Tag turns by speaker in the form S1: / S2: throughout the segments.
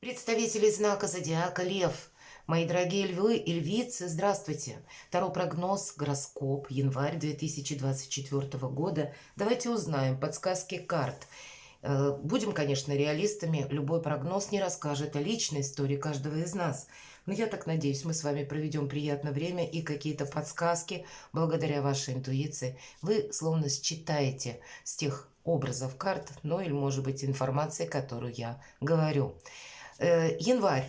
S1: Представители знака зодиака Лев, мои дорогие львы и львицы, здравствуйте! Таро прогноз, гороскоп, январь 2024 года. Давайте узнаем подсказки карт. Будем, конечно, реалистами. Любой прогноз не расскажет о личной истории каждого из нас. Но я так надеюсь, мы с вами проведем приятное время и какие-то подсказки, благодаря вашей интуиции, вы словно считаете с тех образов карт, ну или, может быть, информации, которую я говорю. Январь.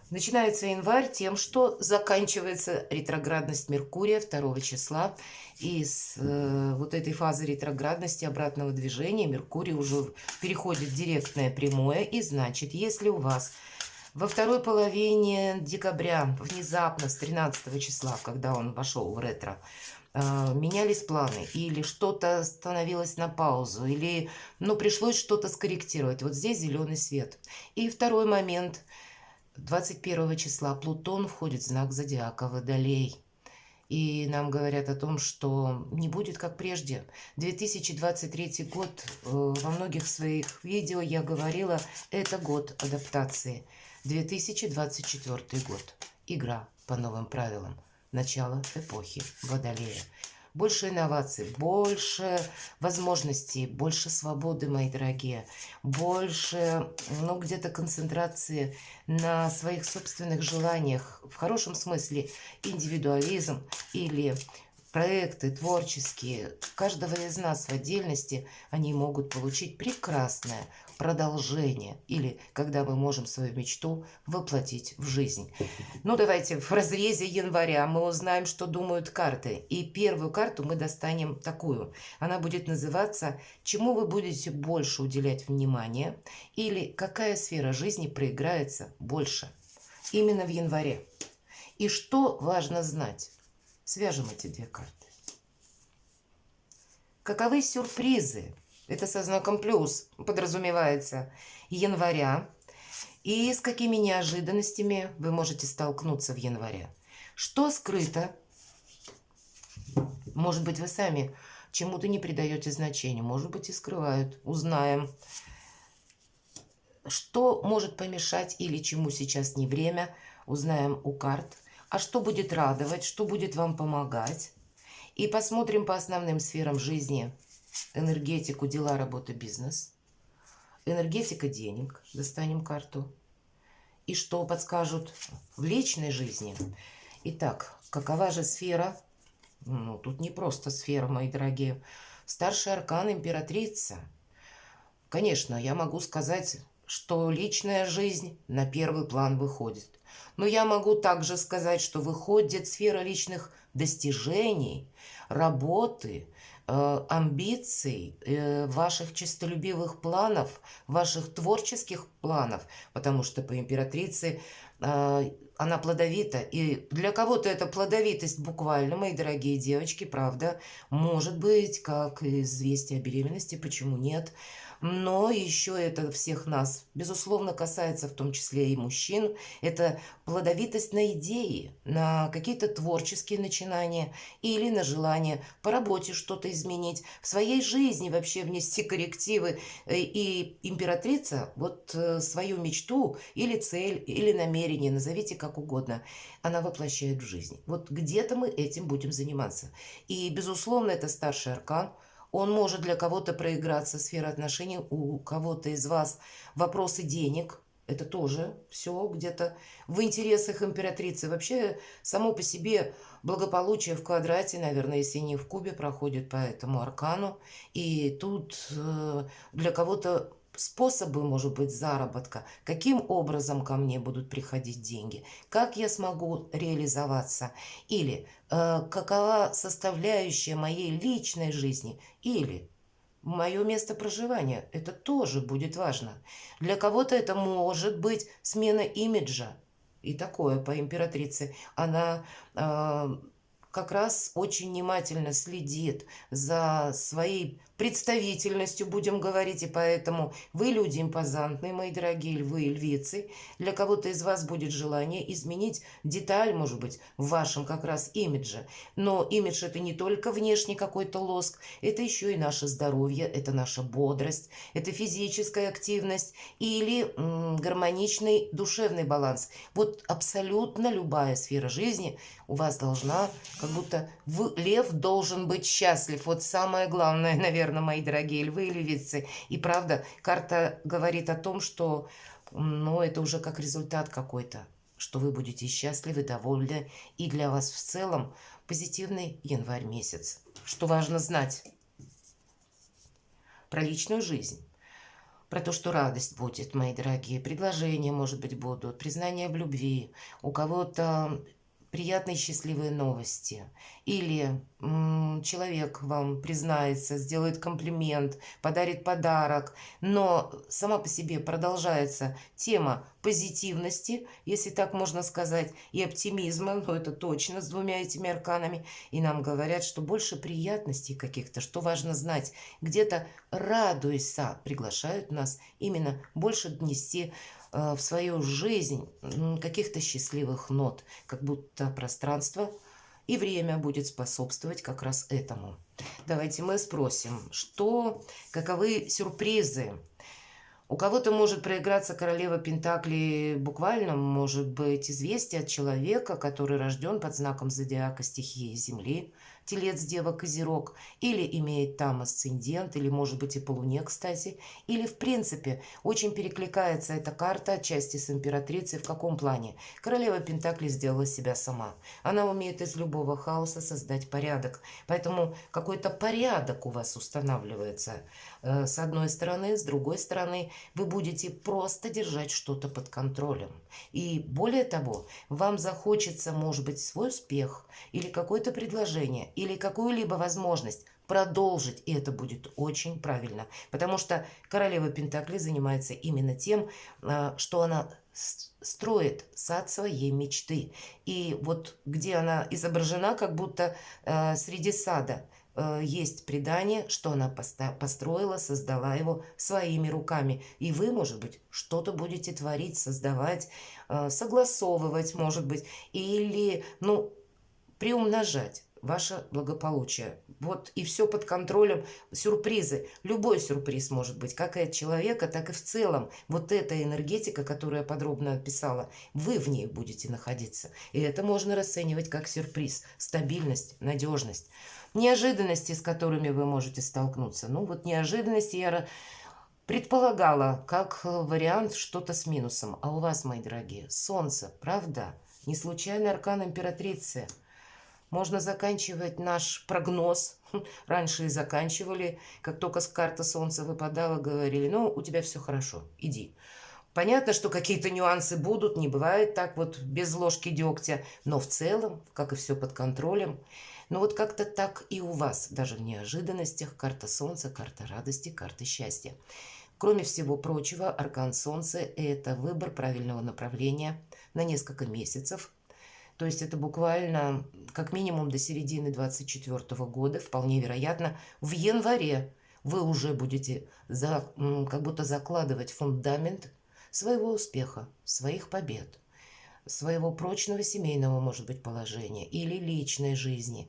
S1: Начинается январь тем, что заканчивается ретроградность Меркурия 2 числа. И с вот этой фазы ретроградности обратного движения Меркурий уже переходит в директное прямое. И значит, если у вас во второй половине декабря, внезапно с 13 числа, когда он вошел в ретро, менялись планы, или что-то становилось на паузу, или пришлось что-то скорректировать. Вот здесь зеленый свет. И второй момент. 21 числа Плутон входит в знак зодиака Водолей. И нам говорят о том, что не будет как прежде. 2023 год, во многих своих видео я говорила, это год адаптации. 2024 год. Игра по новым правилам. Начало эпохи Водолея. Больше инноваций, больше возможностей, больше свободы, мои дорогие. Больше, где-то концентрации на своих собственных желаниях. В хорошем смысле индивидуализм или проекты творческие. Каждого из нас в отдельности они могут получить прекрасное продолжение. Или когда мы можем свою мечту воплотить в жизнь. Давайте в разрезе января мы узнаем, что думают карты. И первую карту мы достанем такую. Она будет называться «Чему вы будете больше уделять внимание?» или «Какая сфера жизни проиграется больше?» Именно в январе. И что важно знать? Свяжем эти две карты. Каковы сюрпризы? Это со знаком плюс подразумевается января. И с какими неожиданностями вы можете столкнуться в январе? Что скрыто? Может быть, вы сами чему-то не придаете значения. Может быть, и скрывают. Узнаем. Что может помешать или чему сейчас не время? Узнаем у карт. А что будет радовать? Что будет вам помогать? И посмотрим по основным сферам жизни. Энергетику, дела, работа, бизнес. Энергетика денег. Достанем карту. И что подскажут в личной жизни. Итак, какова же сфера? Тут не просто сфера, мои дорогие. Старший аркан императрица. Конечно, я могу сказать, что личная жизнь на первый план выходит. Но я могу также сказать, что выходит сфера личных достижений, работы, амбиций, ваших честолюбивых планов, ваших творческих планов, потому что по императрице она плодовита. И для кого-то эта плодовитость буквально, мои дорогие девочки, правда, может быть, как известие о беременности, почему нет. Но еще это всех нас, безусловно, касается в том числе и мужчин. Это плодовитость на идеи, на какие-то творческие начинания или на желание по работе что-то изменить, в своей жизни вообще внести коррективы. И императрица свою мечту или цель, или намерение, назовите как угодно, она воплощает в жизнь. Где-то мы этим будем заниматься. И, безусловно, это старший аркан. Он может для кого-то проиграться, сфера отношений, у кого-то из вас вопросы денег. Это тоже все где-то в интересах императрицы. Вообще, само по себе благополучие в квадрате, наверное, если не в кубе, проходит по этому аркану. И тут для кого-то способы, может быть, заработка, каким образом ко мне будут приходить деньги, как я смогу реализоваться, или какова составляющая моей личной жизни, или мое место проживания. Это тоже будет важно. Для кого-то это может быть смена имиджа. И такое по императрице. Она как раз очень внимательно следит за своей представительностью, будем говорить, и поэтому вы люди импозантные, мои дорогие львы и львицы. Для кого-то из вас будет желание изменить деталь, может быть, в вашем как раз имидже. Но имидж это не только внешний какой-то лоск, это еще и наше здоровье, это наша бодрость, это физическая активность или гармоничный душевный баланс. Вот абсолютно любая сфера жизни у вас должна, как будто лев должен быть счастлив. Вот самое главное, наверное, мои дорогие львы и львицы. И правда, карта говорит о том, что это уже как результат какой-то, что вы будете счастливы, довольны. И для вас в целом позитивный январь месяц. Что важно знать про личную жизнь. Про то, что радость будет, мои дорогие. Предложения, может быть, будут. Признания в любви. У кого-то приятные счастливые новости. Или человек вам признается, сделает комплимент, подарит подарок. Но сама по себе продолжается тема позитивности, если так можно сказать, и оптимизма. Но это точно с двумя этими арканами. И нам говорят, что больше приятностей каких-то, что важно знать. Где-то радуйся, приглашают нас именно больше внести в свою жизнь каких-то счастливых нот, как будто пространство и время будет способствовать как раз этому. Давайте мы спросим, каковы сюрпризы. У кого-то может проиграться королева Пентаклей, буквально может быть известие от человека, который рожден под знаком зодиака стихии Земли, Телец, Дева, Козерог, или имеет там асцендент, или может быть и по Луне, кстати, или в принципе очень перекликается эта карта отчасти с императрицей. В каком плане? Королева Пентаклей сделала себя сама. Она умеет из любого хаоса создать порядок, поэтому какой-то порядок у вас устанавливается. С одной стороны, с другой стороны, вы будете просто держать что-то под контролем. И более того, вам захочется, может быть, свой успех или какое-то предложение, или какую-либо возможность продолжить, и это будет очень правильно, потому что королева Пентаклей занимается именно тем, что она строит сад своей мечты. И вот где она изображена, как будто среди сада, есть предание, что она построила, создала его своими руками. И вы, может быть, что-то будете творить, создавать, согласовывать, может быть, или, приумножать ваше благополучие. Вот и все под контролем. Сюрпризы. Любой сюрприз может быть, как и от человека, так и в целом. Вот эта энергетика, которую я подробно описала, вы в ней будете находиться. И это можно расценивать как сюрприз. Стабильность, надежность. Неожиданности, с которыми вы можете столкнуться. Неожиданности я предполагала как вариант что-то с минусом. А у вас, мои дорогие, Солнце, правда? Не случайный аркан императрицы. Можно заканчивать наш прогноз. Раньше и заканчивали. Как только карта Солнца выпадала, говорили, у тебя все хорошо, иди. Понятно, что какие-то нюансы будут, не бывает так вот без ложки дегтя, но в целом, как и все под контролем. Как-то так и у вас, даже в неожиданностях, карта Солнца, карта радости, карта счастья. Кроме всего прочего, аркан Солнца – это выбор правильного направления на несколько месяцев. То есть это буквально как минимум до середины 2024 года, вполне вероятно, в январе вы уже будете как будто закладывать фундамент своего успеха, своих побед, своего прочного семейного, может быть, положения или личной жизни,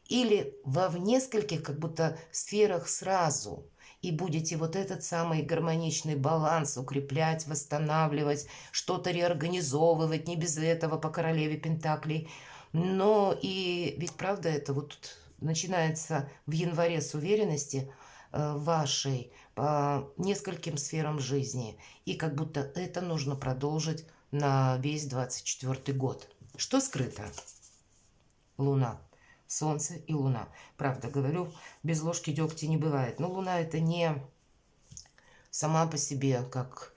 S1: или в нескольких как будто сферах сразу. И будете вот этот самый гармоничный баланс укреплять, восстанавливать, что-то реорганизовывать, не без этого по королеве Пентаклей. Но и ведь правда это вот начинается в январе с уверенности вашей по нескольким сферам жизни. И как будто это нужно продолжить на весь 24 год. Что скрыто? Луна. Солнце и Луна. Правда, говорю, без ложки дегтя не бывает. Но Луна это не сама по себе, как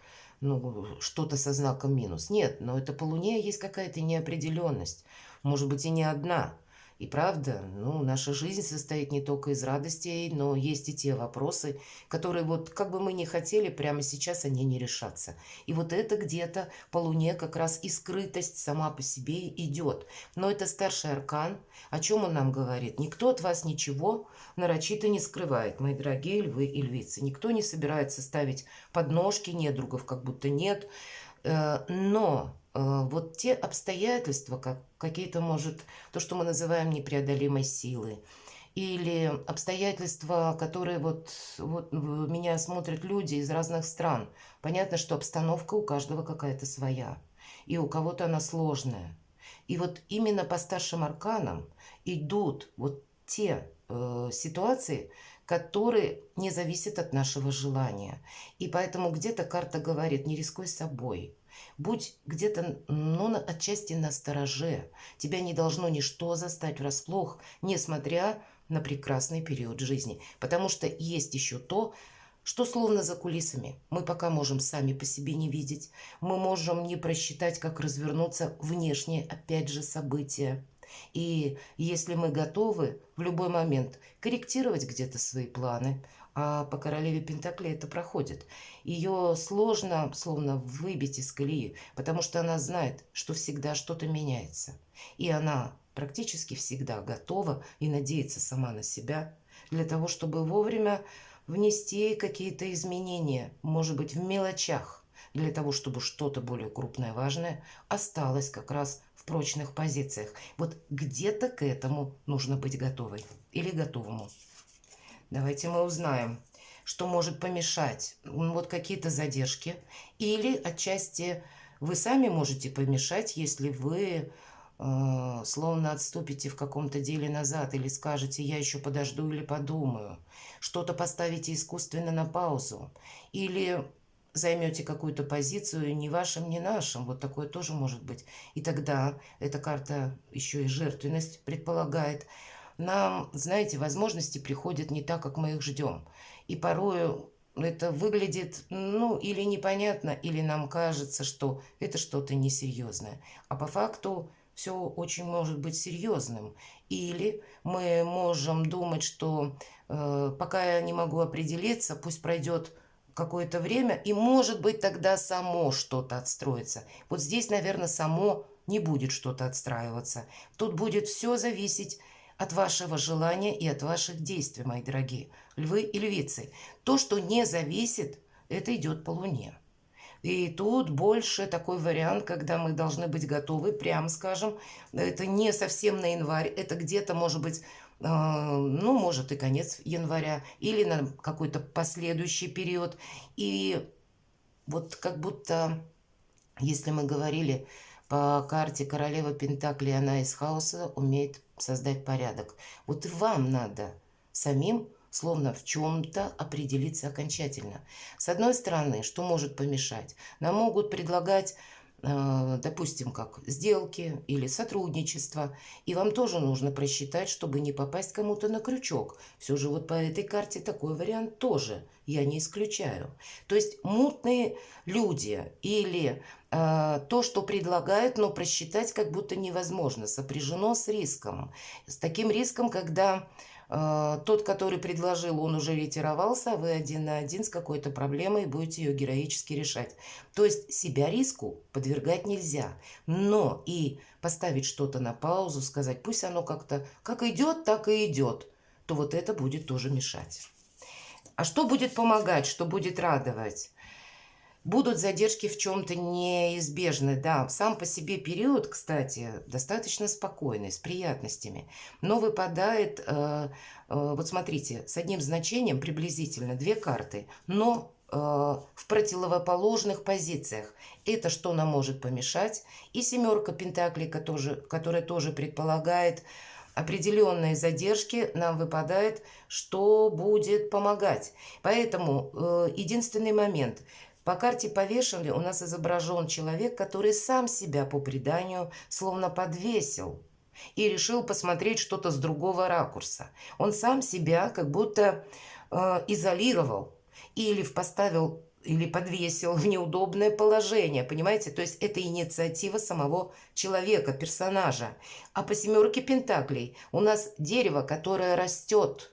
S1: что-то со знаком минус. Нет, но это по Луне есть какая-то неопределенность. Может быть, и не одна. И правда, ну, наша жизнь состоит не только из радостей, но есть и те вопросы, которые вот как бы мы ни хотели, прямо сейчас они не решатся. И вот это где-то по Луне как раз и скрытость сама по себе идет. Но это старший аркан. О чем он нам говорит? Никто от вас ничего нарочито не скрывает, мои дорогие львы и львицы. Никто не собирается ставить подножки, недругов как будто нет. Но вот те обстоятельства, как какие-то, может, то, что мы называем непреодолимой силой, или обстоятельства, которые вот меня смотрят люди из разных стран. Понятно, что обстановка у каждого какая-то своя, и у кого-то она сложная. И вот именно по старшим арканам идут вот те ситуации, которые не зависят от нашего желания. И поэтому где-то карта говорит, не рискуй собой. Будь где-то, ну, отчасти настороже. Тебя не должно ничто застать врасплох, несмотря на прекрасный период жизни. Потому что есть еще то, что словно за кулисами. Мы пока можем сами по себе не видеть. Мы можем не просчитать, как развернуться внешние, опять же, события. И если мы готовы в любой момент корректировать где-то свои планы, а по королеве Пентаклей это проходит, ее сложно словно выбить из колеи, потому что она знает, что всегда что-то меняется. И она практически всегда готова и надеется сама на себя для того, чтобы вовремя внести какие-то изменения, может быть, в мелочах, для того, чтобы что-то более крупное, важное осталось как раз в прочных позициях. Вот где-то к этому нужно быть готовой или готовому. Давайте мы узнаем, что может помешать. Вот какие-то задержки. Или отчасти вы сами можете помешать, если вы словно отступите в каком-то деле назад или скажете, я еще подожду или подумаю. Что-то поставите искусственно на паузу. Или займете какую-то позицию ни вашим, ни нашим. Вот такое тоже может быть. И тогда эта карта еще и жертвенность предполагает. Нам, знаете, возможности приходят не так, как мы их ждем. И порою это выглядит, ну, или непонятно, или нам кажется, что это что-то несерьезное. А по факту все очень может быть серьезным. Или мы можем думать, что пока я не могу определиться, пусть пройдет какое-то время, и может быть тогда само что-то отстроится. Вот здесь, наверное, само не будет что-то отстраиваться. Тут будет все зависеть от вашего желания и от ваших действий, мои дорогие львы и львицы. То, что не зависит, это идет по Луне. И тут больше такой вариант, когда мы должны быть готовы, прям скажем, это не совсем на январь, это где-то может быть, ну, может и конец января, или на какой-то последующий период. И вот как будто, если мы говорили по карте королева Пентаклей, она из хаоса умеет создать порядок. Вот и вам надо самим словно в чем-то определиться окончательно. С одной стороны, что может помешать? Нам могут предлагать, допустим, как сделки или сотрудничество, и вам тоже нужно просчитать, чтобы не попасть кому-то на крючок. Все же вот по этой карте такой вариант тоже я не исключаю. То есть мутные люди или то, что предлагают, но просчитать как будто невозможно, сопряжено с риском. С таким риском, когда тот, который предложил, он уже ретировался, а вы один на один с какой-то проблемой и будете ее героически решать. То есть себя риску подвергать нельзя. Но и поставить что-то на паузу, сказать, пусть оно как-то как идет, так и идет, то вот это будет тоже мешать. А что будет помогать, что будет радовать? Будут задержки в чем-то неизбежны, да. Сам по себе период, кстати, достаточно спокойный, с приятностями. Но выпадает, вот смотрите, с одним значением приблизительно две карты, но в противоположных позициях. Это что нам может помешать? И семерка пентаклей, которая тоже предполагает определенные задержки, нам выпадает, что будет помогать. Поэтому единственный момент – по карте повешенной у нас изображен человек, который сам себя по преданию словно подвесил и решил посмотреть что-то с другого ракурса. Он сам себя как будто изолировал или поставил или подвесил в неудобное положение, понимаете? То есть это инициатива самого человека, персонажа. А по семерке пентаклей у нас дерево, которое растет,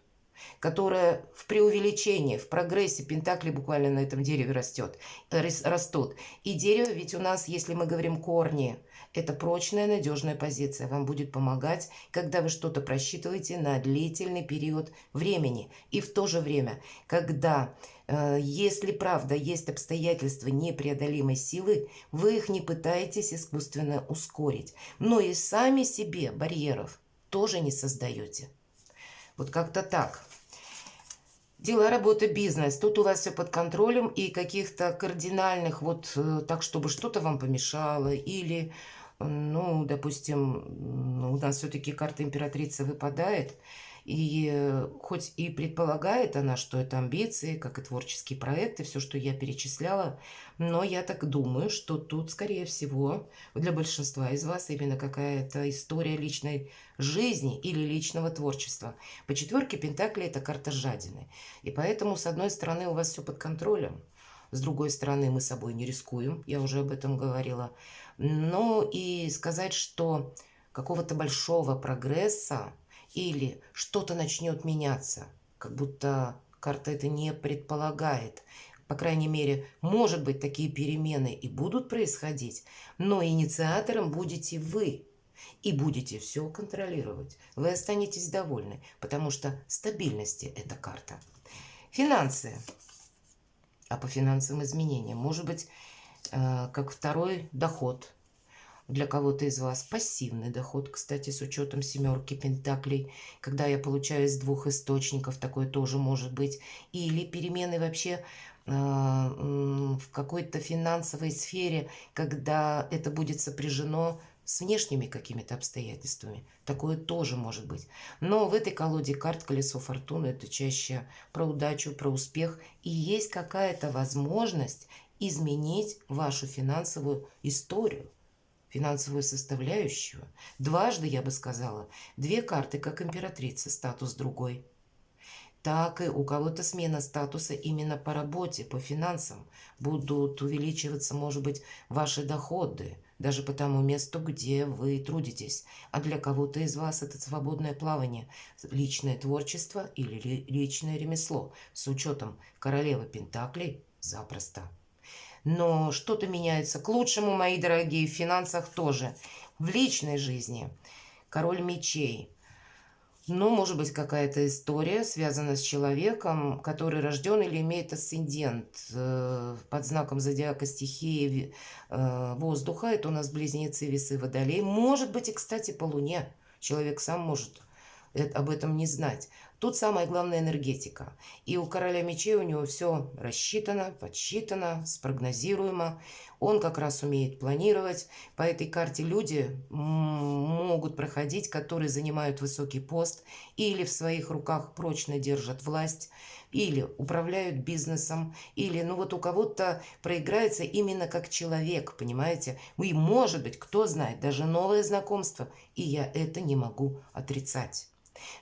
S1: которое в преувеличении, в прогрессе, пентакли буквально на этом дереве растут. И дерево ведь у нас, если мы говорим корни, это прочная, надежная позиция. Вам будет помогать, когда вы что-то просчитываете на длительный период времени. И в то же время, когда, если правда есть обстоятельства непреодолимой силы, вы их не пытаетесь искусственно ускорить. Но и сами себе барьеров тоже не создаете. Вот как-то так. Дела, работа, бизнес. Тут у вас все под контролем, и каких-то кардинальных, вот так, чтобы что-то вам помешало, или, ну, допустим, у нас все-таки карта императрицы выпадает, и хоть и предполагает она, что это амбиции, как и творческие проекты, все, что я перечисляла, но я так думаю, что тут, скорее всего, для большинства из вас именно какая-то история личной жизни или личного творчества. По четверке пентаклей это карта жадины. И поэтому, с одной стороны, у вас все под контролем, с другой стороны, мы собой не рискуем, я уже об этом говорила. Но и сказать, что какого-то большого прогресса или что-то начнет меняться, как будто карта это не предполагает. По крайней мере, может быть, такие перемены и будут происходить, но инициатором будете вы. И будете все контролировать. Вы останетесь довольны, потому что стабильности эта карта. Финансы. А по финансовым изменениям, может быть, как второй доход. Для кого-то из вас пассивный доход, кстати, с учетом семерки пентаклей. Когда я получаю из двух источников, такое тоже может быть. Или перемены вообще в какой-то финансовой сфере, когда это будет сопряжено с внешними какими-то обстоятельствами. Такое тоже может быть. Но в этой колоде карт колесо фортуны это чаще про удачу, про успех. И есть какая-то возможность изменить вашу финансовую историю, финансовую составляющую. Дважды, я бы сказала, две карты, как императрица, статус другой. Так и у кого-то смена статуса именно по работе, по финансам. Будут увеличиваться, может быть, ваши доходы, даже по тому месту, где вы трудитесь. А для кого-то из вас это свободное плавание, личное творчество или личное ремесло. С учетом королевы пентаклей запросто. Но что-то меняется к лучшему, мои дорогие, в финансах тоже. В личной жизни король мечей. Ну, может быть, какая-то история, связанная с человеком, который рожден или имеет асцендент под знаком зодиака стихии воздуха. Это у нас близнецы, весы, водолей. Может быть, и, кстати, по луне. Человек сам может об этом не знать. Тут самая главная энергетика. И у короля мечей у него все рассчитано, подсчитано, спрогнозируемо. Он как раз умеет планировать. По этой карте люди могут проходить, которые занимают высокий пост или в своих руках прочно держат власть, или управляют бизнесом, или, ну вот у кого-то проиграется именно как человек, понимаете? И может быть, кто знает, даже новое знакомство, и я это не могу отрицать.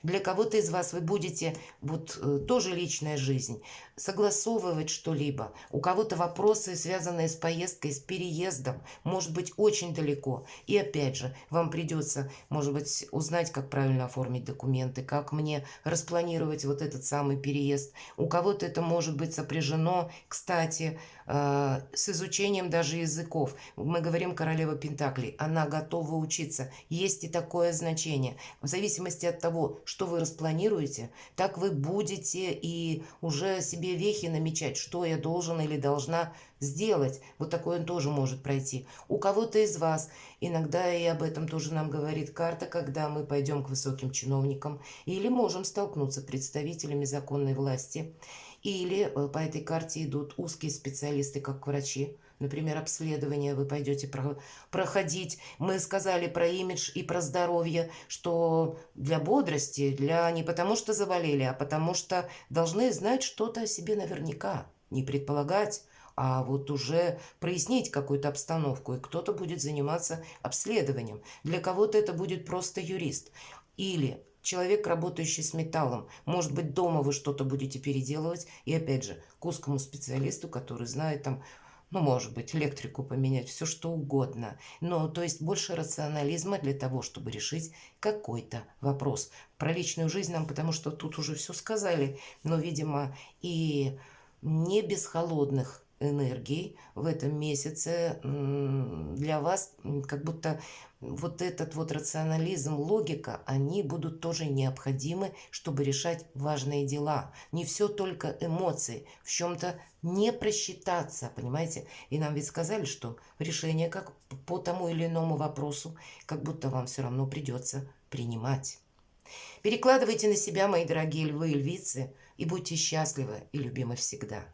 S1: Для кого-то из вас вы будете, вот тоже личная жизнь, согласовывать что-либо. У кого-то вопросы, связанные с поездкой, с переездом, может быть, очень далеко. И опять же, вам придется, может быть, узнать, как правильно оформить документы, как мне распланировать вот этот самый переезд. У кого-то это может быть сопряжено, кстати, с изучением даже языков. Мы говорим королева пентаклей, она готова учиться. Есть и такое значение. В зависимости от того, что вы распланируете, так вы будете и уже себе вехи намечать, что я должен или должна сделать. Вот такое тоже может пройти. У кого-то из вас, иногда и об этом тоже нам говорит карта, когда мы пойдем к высоким чиновникам или можем столкнуться с представителями законной власти. Или по этой карте идут узкие специалисты, как врачи. Например, обследование вы пойдете проходить. Мы сказали про имидж и про здоровье, что для бодрости, для не потому что заболели, а потому что должны знать что-то о себе наверняка. Не предполагать, а вот уже прояснить какую-то обстановку. И кто-то будет заниматься обследованием. Для кого-то это будет просто юрист. Или Человек, работающий с металлом. Может быть, дома вы что-то будете переделывать. И опять же, к узкому специалисту, который знает там, ну, может быть, электрику поменять, все что угодно. Но, то есть, больше рационализма для того, чтобы решить какой-то вопрос. Про личную жизнь нам, потому что тут уже все сказали, но, видимо, и не без холодных энергий в этом месяце для вас как будто вот этот вот рационализм, логика, они будут тоже необходимы, чтобы решать важные дела. Не все только эмоции, в чем-то не просчитаться, понимаете? И нам ведь сказали, что решение как по тому или иному вопросу, как будто вам все равно придется принимать. Перекладывайте на себя, мои дорогие львы и львицы, и будьте счастливы и любимы всегда.